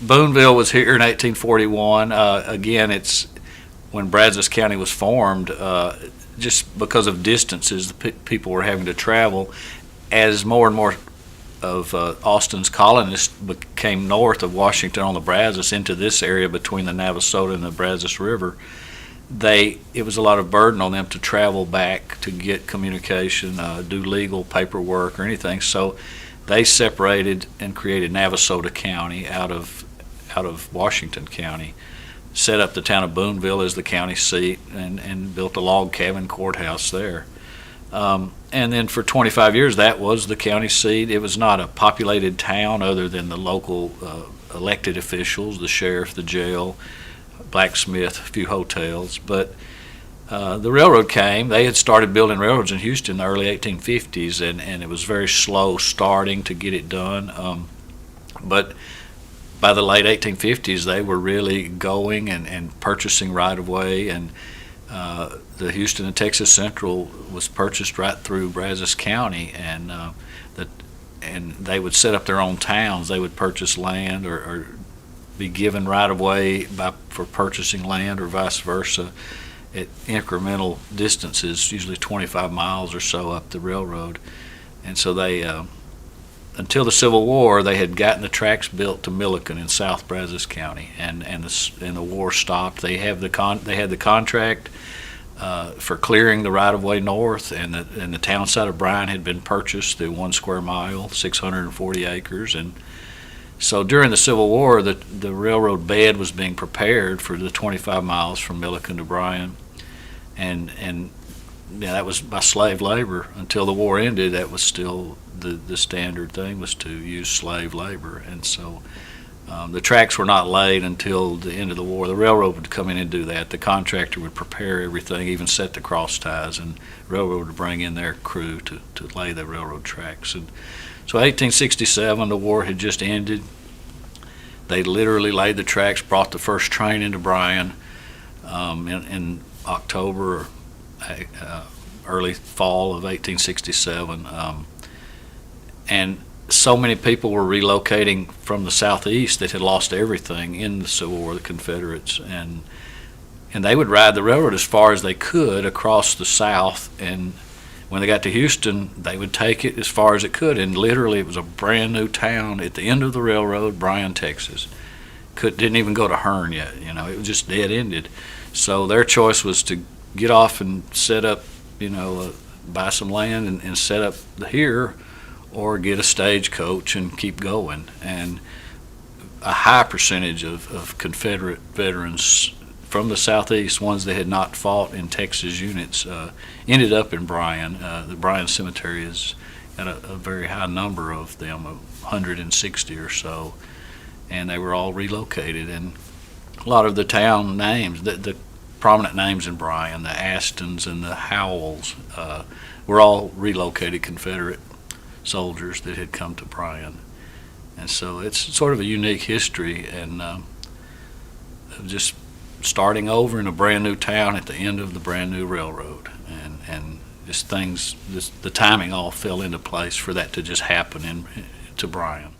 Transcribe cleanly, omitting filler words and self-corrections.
Boonville was here in 1841. Again, it's when Brazos County was formed, just because of distances, people were having to travel. As more and more of Austin's colonists came north of Washington on the Brazos into this area between the Navasota and the Brazos River, it was a lot of burden on them to travel back to get communication, do legal paperwork or anything. So they separated and created Navasota County out of Washington County, set up the town of Boonville as the county seat, and built a log cabin courthouse there. And then for 25 years, that was the county seat. It was not a populated town other than the local elected officials, the sheriff, the jail, blacksmith, a few hotels. But the railroad came. They had started building railroads in Houston in the early 1850s, and it was very slow starting to get it done. But by the late 1850s, they were really going and purchasing right-of-way, and the Houston and Texas Central was purchased right through Brazos County, and they would set up their own towns. They would purchase land or be given right-of-way for purchasing land, or vice versa, at incremental distances, usually 25 miles or so up the railroad. And so they, until the Civil War, they had gotten the tracks built to Milliken in South Brazos County, and the war stopped. They had the contract for clearing the right-of-way north, and the town site of Bryan had been purchased, the 1 square mile, 640 acres, and so during the Civil War, the railroad bed was being prepared for the 25 miles from Milliken to Bryan, and yeah, that was by slave labor. Until the war ended, that was still the standard thing, was to use slave labor. And so the tracks were not laid until the end of the war. The railroad would come in and do that. The contractor would prepare everything, even set the cross ties, and the railroad would bring in their crew to lay the railroad tracks. And so 1867, the war had just ended. They literally laid the tracks, brought the first train into Bryan in October, early fall of 1867. And so many people were relocating from the southeast that had lost everything in the Civil War, the Confederates, and they would ride the railroad as far as they could across the South, and when they got to Houston, they would take it as far as it could, and literally it was a brand new town at the end of the railroad, Bryan, Texas. Didn't even go to Hearne yet, it was just dead ended. So their choice was to get off and set up, buy some land and set up here, or get a stagecoach and keep going. And a high percentage of Confederate veterans from the southeast, ones that had not fought in Texas units, ended up in Bryan. The Bryan Cemetery has got a very high number of them, 160 or so, and they were all relocated. And a lot of the town names, the prominent names in Bryan, the Astons and the Howells, were all relocated Confederate soldiers that had come to Bryan. And so it's sort of a unique history, and just starting over in a brand new town at the end of the brand new railroad, and the timing all fell into place for that to just happen to Bryan.